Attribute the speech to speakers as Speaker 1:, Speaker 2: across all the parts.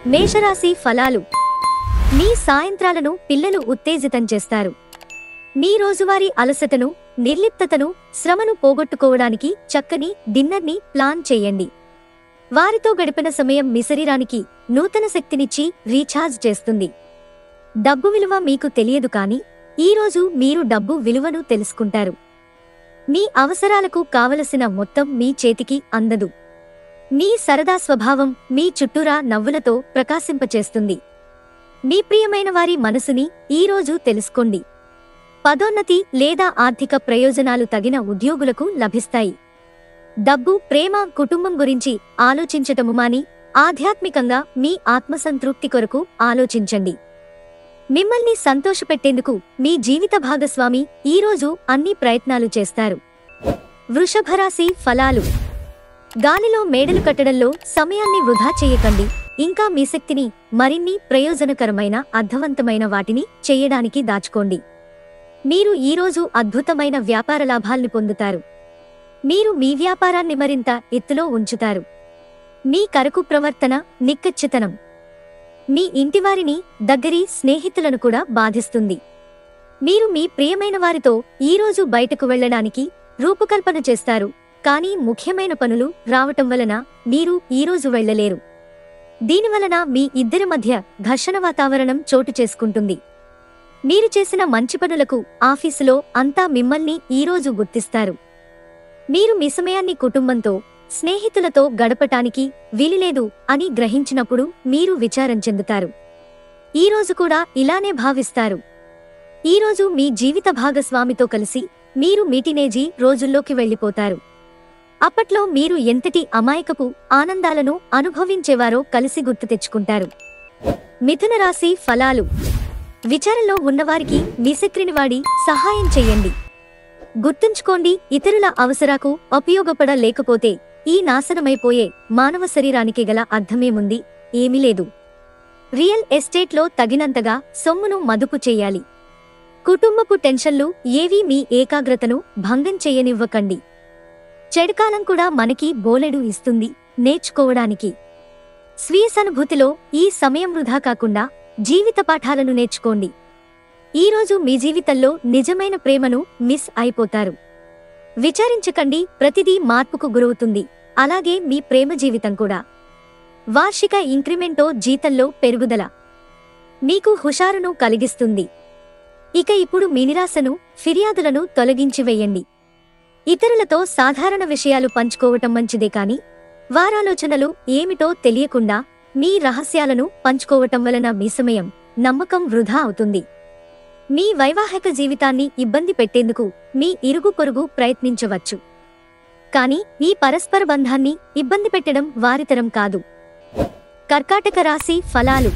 Speaker 1: మేషరాశి ఫలాలు. మీ సాయంత్రాలను పిల్లలు ఉత్తేజితం చేస్తారు. మీ రోజువారీ అలసటను, నిర్లిప్తతను, శ్రమను పోగొట్టుకోవడానికి చక్కని డిన్నర్ని ప్లాన్ చేయండి. వారితో గడిపిన సమయం మీ శరీరానికి నూతన శక్తినిచ్చి రీఛార్జ్ చేస్తుంది. డబ్బు విలువ మీకు తెలియదు కానీ ఈరోజు మీరు డబ్బు విలువను తెలుసుకుంటారు. మీ అవసరాలకు కావలసిన మొత్తం మీ చేతికి అందదు. మీ సరదా స్వభావం మీ చుట్టూరా నవ్వులతో ప్రకాశింపచేస్తుంది. మీ ప్రియమైన వారి మనసుని ఈరోజు తెలుసుకోండి. పదోన్నతి లేదా ఆర్థిక ప్రయోజనాలు తగిన ఉద్యోగులకు లభిస్తాయి. డబ్బు, ప్రేమ, కుటుంబం గురించి ఆలోచించటము మాని ఆధ్యాత్మికంగా మీ ఆత్మసంతృప్తి కొరకు ఆలోచించండి. మిమ్మల్ని సంతోషపెట్టేందుకు మీ జీవిత భాగస్వామి ఈరోజు అన్ని ప్రయత్నాలు చేస్తారు. వృషభరాశి ఫలాలు. గాలిలో మేడలు కట్టడంలో సమయాన్ని వృధా చేయకండి. ఇంకా మీ శక్తిని మరిన్ని ప్రయోజనకరమైన, అర్థవంతమైన వాటిని చేయడానికి దాచుకోండి. మీరు ఈరోజు అద్భుతమైన వ్యాపార లాభాల్ని పొందుతారు. మీరు మీ వ్యాపారాన్ని మరింత ఎత్తులో ఉంచుతారు. మీ కరకు ప్రవర్తన, నిక్కచ్చితనం మీ ఇంటివారిని, దగ్గరి స్నేహితులను కూడా బాధిస్తుంది. మీరు మీ ప్రియమైన వారితో ఈరోజు బయటకు వెళ్లడానికి రూపకల్పన చేస్తారు. కానీ ముఖ్యమైన పనులు రావటం వలన మీరు ఈరోజు వెళ్లలేరు. దీనివలన మీ ఇద్దరి మధ్య ఘర్షణ వాతావరణం చోటు చేసుకుంటుంది. మీరు చేసిన మంచి పనులకు ఆఫీసులో అంతా మిమ్మల్ని ఈరోజు గుర్తిస్తారు. మీరు మీ సమయాన్ని కుటుంబంతో, స్నేహితులతో గడపటానికి వీలులేదు అని గ్రహించినప్పుడు మీరు విచారం చెందుతారు. ఈరోజు కూడా ఇలానే భావిస్తారు. ఈరోజు మీ జీవిత భాగస్వామితో కలిసి మీరు మీ టీనేజీ రోజుల్లోకి వెళ్లిపోతారు. అప్పట్లో మీరు ఎంతటి అమాయకపు ఆనందాలను అనుభవించేవారో కలిసి గుర్తు తెచ్చుకుంటారు. మిథున రాశి ఫలాలు. విచారంలో ఉన్నవారికి మీ శక్తిని వాడి సహాయం చెయ్యండి. గుర్తుంచుకోండి, ఇతరుల అవసరాకు ఉపయోగపడలేకపోతే ఈ నాశనమైపోయే మానవ శరీరానికి గల అర్థమేముంది? ఏమీ లేదు. రియల్ ఎస్టేట్లో తగినంతగా సొమ్మును మదుపు చేయాలి. కుటుంబపు టెన్షన్లు ఏవీ మీ ఏకాగ్రతను భంగం చెయ్యనివ్వకండి. చెడుకాలం కూడా మనకి బోలెడు ఇస్తుంది నేర్చుకోవడానికి. స్వీయ సానుభూతిలో ఈ సమయం వృధా కాకుండా జీవిత పాఠాలను నేర్చుకోండి. ఈరోజు మీ జీవితంలో నిజమైన ప్రేమను మిస్ అయిపోతారు. విచారించకండి, ప్రతిదీ మార్పుకు గురవుతుంది. అలాగే మీ ప్రేమ జీవితం కూడా. వార్షిక ఇంక్రిమెంటో జీతంలో పెరుగుదల మీకు హుషారును కలిగిస్తుంది. ఇక ఇప్పుడు మీ నిరాశను, ఫిర్యాదులను తొలగించివేయండి. ఇతరులతో సాధారణ విషయాలు పంచుకోవటం మంచిదే కాని వారాలోచనలు ఏమిటో తెలియకుండా మీ రహస్యాలను పంచుకోవటం వలన మీ సమయం, నమ్మకం వృధా అవుతుంది. మీ వైవాహిక జీవితాన్ని ఇబ్బంది పెట్టేందుకు మీ ఇరుగు పొరుగు ప్రయత్నించవచ్చు. కాని ఈ పరస్పర బంధాన్ని ఇబ్బంది పెట్టడం వారితరం కాదు. కర్కాటక రాశి ఫలాలు.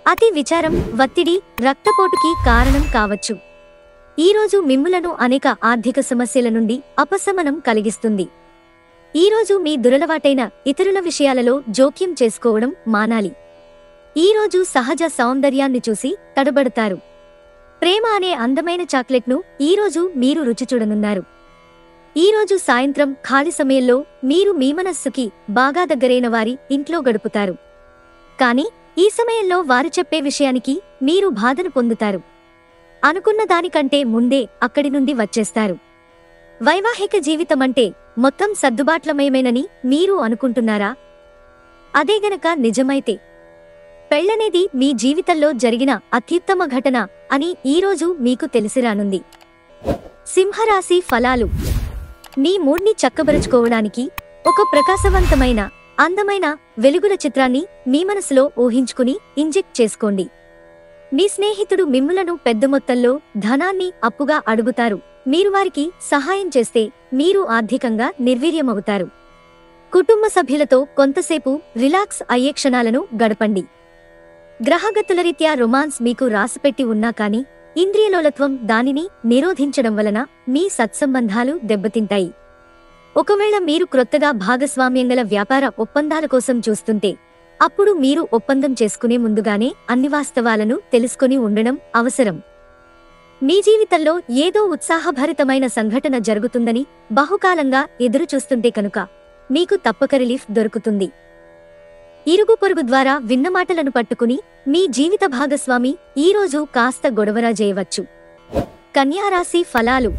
Speaker 1: అతి విచారం, ఒత్తిడి రక్తపోటుకి కారణం కావచ్చు. ఈరోజు మిమ్ములను అనేక ఆర్థిక సమస్యల నుండి అపశమనం కలిగిస్తుంది. ఈరోజు మీ దురలవాటైన ఇతరుల విషయాలలో జోక్యం చేసుకోవడం మానాలి. ఈరోజు సహజ సౌందర్యాన్ని చూసి తడబడతారు. ప్రేమ అనే అందమైన చాక్లెట్ను ఈరోజు మీరు రుచి చూడనున్నారు. ఈరోజు సాయంత్రం ఖాళీ సమయంలో మీరు మీ మనస్సుకి బాగా దగ్గరైన వారి ఇంట్లో గడుపుతారు. కాని ఈ సమయంలో వారు చెప్పే విషయానికి మీరు బాధను పొందుతారు. అనుకున్న దానికంటే ముందే అక్కడి నుండి వచ్చేస్తారు. వైవాహిక జీవితమంటే మొత్తం సర్దుబాట్లమయమేనని మీరు అనుకుంటున్నారా? అదే గనక నిజమైతే పెళ్లనేది మీ జీవితంలో జరిగిన అత్యుత్తమ ఘటన అని ఈరోజు మీకు తెలిసిరానుంది. సింహరాశి ఫలాలు. మీ మూడ్ని చక్కబరుచుకోవడానికి ఒక ప్రకాశవంతమైన, అందమైన వెలుగుల చిత్రాన్ని మీ మనసులో ఊహించుకుని ఇంజెక్ట్ చేసుకోండి. మీ స్నేహితుడు మిమ్ములను పెద్ద మొత్తంలో ధనాన్ని అప్పుగా అడుగుతారు. మీరు వారికి సహాయం చేస్తే మీరు ఆర్థికంగా నిర్వీర్యమవుతారు. కుటుంబ సభ్యులతో కొంతసేపు రిలాక్స్ అయ్యే క్షణాలను గడపండి. గ్రహగతుల రీత్యా రొమాన్స్ మీకు రాసిపెట్టి ఉన్నా కానీ ఇంద్రియలోలత్వం దానిని నిరోధించడం వలన మీ సత్సంబంధాలు దెబ్బతింటాయి. ఒకవేళ మీరు క్రొత్తగా భాగస్వామ్యంగల వ్యాపార ఒప్పందాల కోసం చూస్తుంటే అప్పుడు మీరు ఒప్పందం చేసుకునే ముందుగానే అన్ని వాస్తవాలను తెలుసుకొని ఉండడం అవసరం. మీ జీవితంలో ఏదో ఉత్సాహభరితమైన సంఘటన జరుగుతుందని బహుకాలంగా ఎదురుచూస్తుంటే కనుక మీకు తప్పక రిలీఫ్ దొరుకుతుంది. ఇరుగు పొరుగు ద్వారా విన్న మాటలను పట్టుకుని మీ జీవిత భాగస్వామి ఈరోజు కాస్త గొడవరా చేయవచ్చు. కన్యారాశి ఫలాలు.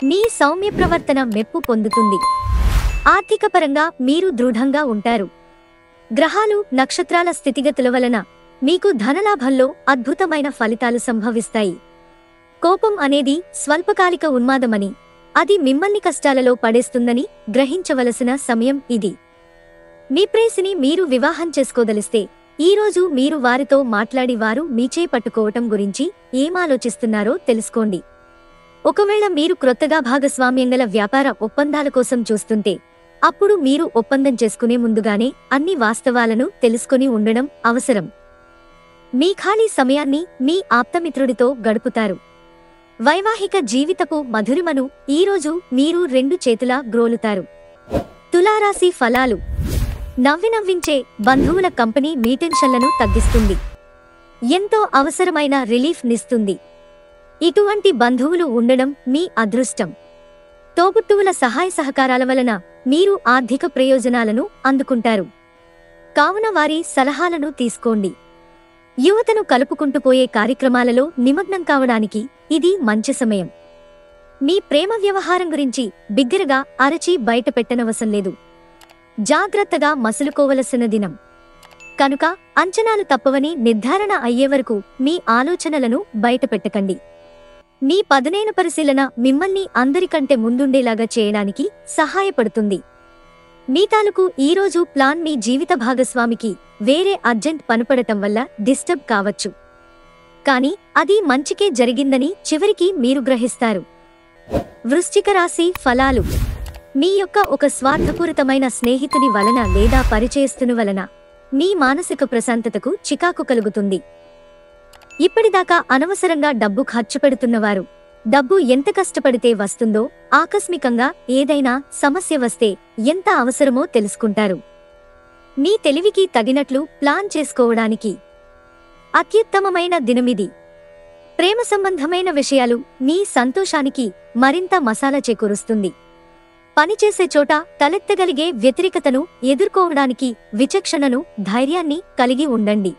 Speaker 1: మీ సౌమ్య ప్రవర్తన మెప్పు పొందుతుంది. ఆర్థికపరంగా మీరు దృఢంగా ఉంటారు. గ్రహాలు నక్షత్రాల స్థితిగతుల వలన మీకు ధనలాభంలో అద్భుతమైన ఫలితాలు సంభవిస్తాయి. కోపం అనేది స్వల్పకాలిక ఉన్మాదమని, అది మిమ్మల్ని కష్టాలలో పడేస్తుందని గ్రహించవలసిన సమయం ఇది. మీ ప్రేయసిని మీరు వివాహం చేసుకోదలిస్తే ఈరోజు మీరు వారితో మాట్లాడి వారు మీచే పట్టుకోవటం గురించి ఏమాలోచిస్తున్నారో తెలుసుకోండి. ఒకవేళ మీరు క్రొత్తగా భాగస్వామ్యంగల వ్యాపార ఒప్పందాల కోసం చూస్తుంటే అప్పుడు మీరు ఒప్పందం చేసుకునే ముందుగానే అన్ని వాస్తవాలను తెలుసుకుని ఉండడం అవసరం. మీ ఖాళీ సమయాన్ని మీ ఆప్తమిత్రుడితో గడుపుతారు. వైవాహిక జీవితపు మధురిమను ఈరోజు మీరు 2 చేతులా గ్రోలుతారు. తులారాశి ఫలాలు. నవ్వించే బంధువుల కంపెనీ మీ టెన్షన్లను తగ్గిస్తుంది. ఎంతో అవసరమైన రిలీఫ్ నిస్తుంది. ఇటువంటి బంధువులు ఉండడం మీ అదృష్టం. తోబుట్టువుల సహాయ సహకారాల వలన మీరు ఆర్థిక ప్రయోజనాలను అందుకుంటారు. కావున వారి సలహాలను తీసుకోండి. యువతను కలుపుకుంటూ పోయే కార్యక్రమాలలో నిమగ్నం కావడానికి ఇది మంచి సమయం. మీ ప్రేమ వ్యవహారం గురించి బిగ్గరగా అరచి బయట పెట్టనవసరం లేదు. జాగ్రత్తగా మసులుకోవలసిన దినం కనుక అంచనాలు తప్పవని నిర్ధారణ అయ్యే వరకు మీ ఆలోచనలను బయటపెట్టకండి. మీ పదునైన పరిశీలన మిమ్మల్ని అందరికంటే ముందుండేలాగా చేయడానికి సహాయపడుతుంది. మీ తాలూకు ఈరోజు ప్లాన్ మీ జీవిత భాగస్వామికి వేరే అర్జెంట్ పనిపడటం వల్ల డిస్టర్బ్ కావచ్చు. కానీ అది మంచికే జరిగిందని చివరికి మీరు గ్రహిస్తారు. వృశ్చిక రాశి ఫలాలు. మీ యొక్క ఒక స్వార్థపూరితమైన స్నేహితుని వలన లేదా పరిచయస్తుని వలన మీ మానసిక ప్రశాంతతకు చికాకు కలుగుతుంది. ఇప్పటిదాకా అనవసరంగా డబ్బు ఖర్చు పెడుతున్నవారు డబ్బు ఎంత కష్టపడితే వస్తుందో, ఆకస్మికంగా ఏదైనా సమస్య వస్తే ఎంత అవసరమో తెలుసుకుంటారు. మీ తెలివికి తగినట్లు ప్లాన్ చేసుకోవడానికి అత్యుత్తమమైన దినమిది. ప్రేమ సంబంధమైన విషయాలు మీ సంతోషానికి మరింత మసాలా చేకూరుస్తుంది. పనిచేసే చోట తలెత్తగలిగే వ్యతిరేకతను ఎదుర్కోవడానికి విచక్షణను, ధైర్యాన్ని కలిగి ఉండండి.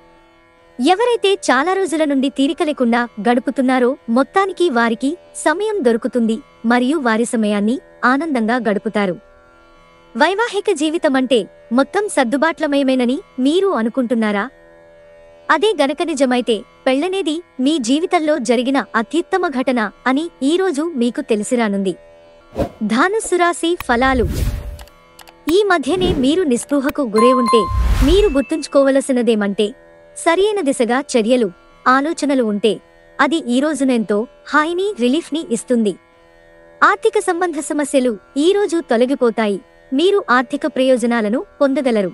Speaker 1: ఎవరైతే చాలా రోజుల నుండి తీరిక లేకుండా గడుపుతున్నారో మొత్తానికి వారికి సమయం దొరుకుతుంది మరియు వారి సమయాన్ని ఆనందంగా గడుపుతారు. వైవాహిక జీవితమంటే మొత్తం సర్దుబాట్లమయమేనని మీరు అనుకుంటున్నారా? అదే గనక నిజమైతే పెళ్లనేది మీ జీవితంలో జరిగిన అత్యుత్తమ ఘటన అని ఈరోజు మీకు తెలిసిరానుంది. ధనుస్సు రాశి ఫలాలు. ఈ మధ్యనే మీరు నిస్పృహకు గురే ఉంటే మీరు గుర్తుంచుకోవలసినదేమంటే, సరియైన దిశగా చర్యలు, ఆలోచనలు ఉంటే అది ఈరోజునెంతో హాయిని, రిలీఫ్ని ఇస్తుంది. ఆర్థిక సంబంధ సమస్యలు ఈరోజు తొలగిపోతాయి. మీరు ఆర్థిక ప్రయోజనాలను పొందగలరు.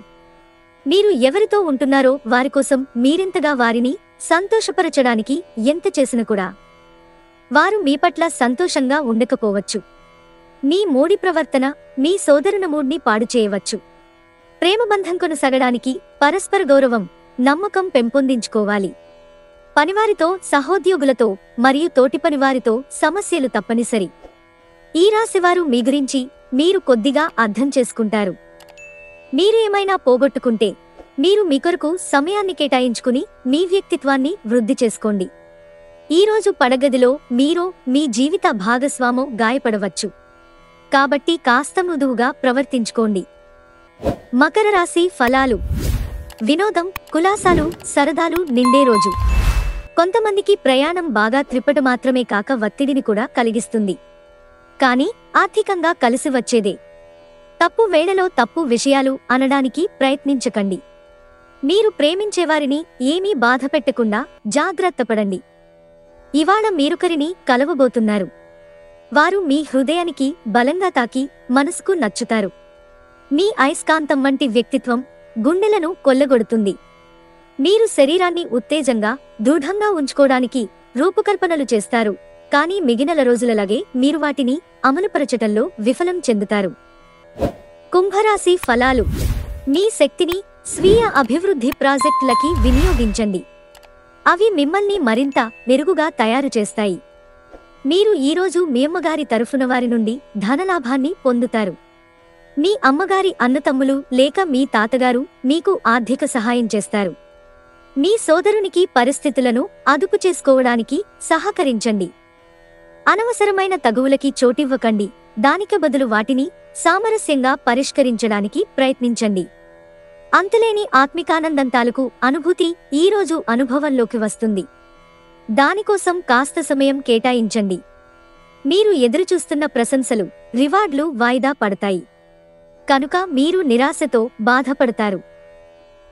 Speaker 1: మీరు ఎవరితో ఉంటున్నారో వారికోసం మీరెంతగా వారిని సంతోషపరచడానికి ఎంత చేసినా కూడా వారు మీ పట్ల సంతోషంగా ఉండకపోవచ్చు. మీ మూడి ప్రవర్తన మీ సోదరుని మూడ్ని పాడు చేయవచ్చు. ప్రేమబంధం కొనసాగడానికి పరస్పర గౌరవం, నమ్మకం పెంపొందించుకోవాలి. పనివారితో, సహోద్యోగులతో మరియు తోటి పనివారితో సమస్యలు తప్పనిసరి. ఈ రాశివారు మీ గురించి మీరు కొద్దిగా అర్థం చేసుకుంటారు. మీరు ఏమైనా పోగొట్టుకుంటే మీరు మీ కొరకు సమయాన్ని కేటాయించుకుని మీ వ్యక్తిత్వాన్ని వృద్ధి చేసుకోండి. ఈరోజు పడగదిలో మీరో మీ జీవిత భాగస్వామో గాయపడవచ్చు. కాబట్టి కాస్త మృదువుగా ప్రవర్తించుకోండి. మకర రాశి ఫలాలు. వినోదం, కులాసాలు, సరదాలు నిండే రోజు. కొంతమందికి ప్రయాణం బాగా త్రిప్పట మాత్రమే కాక ఒత్తిడిని కూడా కలిగిస్తుంది. కానీ ఆర్థికంగా కలిసి వచ్చేదే. తప్పు వేళలో తప్పు విషయాలు అనడానికి ప్రయత్నించకండి. మీరు ప్రేమించేవారిని ఏమీ బాధ పెట్టకుండా జాగ్రత్తపడండి. ఇవాళ మీరొకరిని కలవబోతున్నారు. వారు మీ హృదయానికి బలంగా తాకి మనసుకు నచ్చుతారు. మీ అయస్కాంతం వంటి వ్యక్తిత్వం గుండెలను కొల్లగొడుతుంది. మీరు శరీరాన్ని ఉత్తేజంగా, దృఢంగా ఉంచుకోవడానికి రూపకల్పనలు చేస్తారు. కానీ మిగిలిన రోజులలాగే మీరు వాటిని అమలుపరచటంలో విఫలం చెందుతారు. కుంభరాశి ఫలాలు. మీ శక్తిని స్వీయ అభివృద్ధి ప్రాజెక్టులకి వినియోగించండి. అవి మిమ్మల్ని మరింత మెరుగుగా తయారు చేస్తాయి. మీరు ఈరోజు మీ అమ్మగారి తరఫున వారి నుండి ధనలాభాన్ని పొందుతారు. మీ అమ్మగారి అన్నతమ్ములు లేక మీ తాతగారు మీకు ఆర్థిక సహాయం చేస్తారు. మీ సోదరునికి పరిస్థితులను అదుపు చేసుకోవడానికి సహకరించండి. అనవసరమైన తగువులకి చోటివ్వకండి, దానికి బదులు వాటిని సామరస్యంగా పరిష్కరించడానికి ప్రయత్నించండి. అంతులేని ఆత్మికానందం తాలూకు అనుభూతి ఈరోజు అనుభవంలోకి వస్తుంది. దానికోసం కాస్త సమయం కేటాయించండి. మీరు ఎదురుచూస్తున్న ప్రశంసలు, రివార్డులు వాయిదా పడతాయి కనుక మీరు నిరాశతో బాధపడతారు.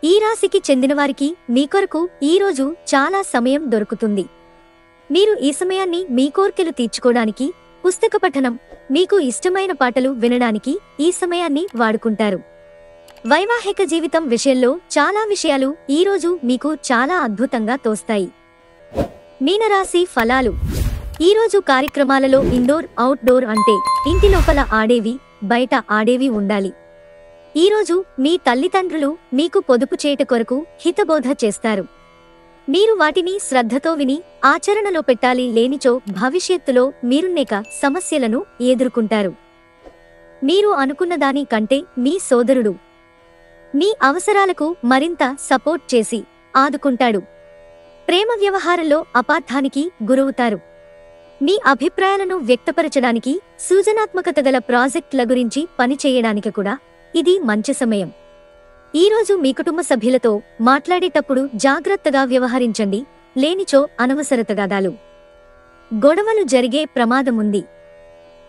Speaker 1: ఈ రాశికి చెందినవారికి మీ కొరకు ఈరోజు చాలా సమయం దొరుకుతుంది. మీరు ఈ సమయాన్ని మీ కోర్కెలు తీర్చుకోవడానికి, పుస్తక పఠనం, మీకు ఇష్టమైన పాటలు వినడానికి ఈ సమయాన్ని వాడుకుంటారు. వైవాహిక జీవితం విషయంలో చాలా విషయాలు ఈరోజు మీకు చాలా అద్భుతంగా తోస్తాయి. మీనరాశి ఫలాలు. ఈరోజు కార్యక్రమాలలో ఇండోర్, అవుట్డోర్ అంటే ఇంటి లోపల ఆడేవి, బయట ఆడేవి ఉండాలి. ఈరోజు మీ తల్లిదండ్రులు మీకు పొదుపు చేయట కొరకు హితబోధ చేస్తారు. మీరు వాటిని శ్రద్ధతో విని ఆచరణలో పెట్టాలి, లేనిచో భవిష్యత్తులో మీరున్నేక సమస్యలను ఎదుర్కొంటారు. మీరు అనుకున్న దాని కంటే మీ సోదరుడు మీ అవసరాలకు మరింత సపోర్ట్ చేసి ఆదుకుంటాడు. ప్రేమ వ్యవహారంలో అపార్థానికి గురవుతారు. మీ అభిప్రాయాలను వ్యక్తపరచడానికి, సృజనాత్మకత గల ప్రాజెక్టుల గురించి పనిచేయడానికి కూడా ఇది మంచి సమయం. ఈరోజు మీ కుటుంబ సభ్యులతో మాట్లాడేటప్పుడు జాగ్రత్తగా వ్యవహరించండి, లేనిచో అనవసర తగాదాలు, గొడవలు జరిగే ప్రమాదముంది.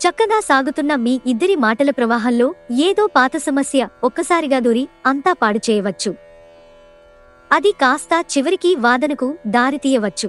Speaker 1: చక్కగా సాగుతున్న మీ ఇద్దరి మాటల ప్రవాహంలో ఏదో పాత సమస్య ఒక్కసారిగా దూరి అంతా పాడు చేయవచ్చు. అది కాస్త చివరికి వాదనకు దారితీయవచ్చు.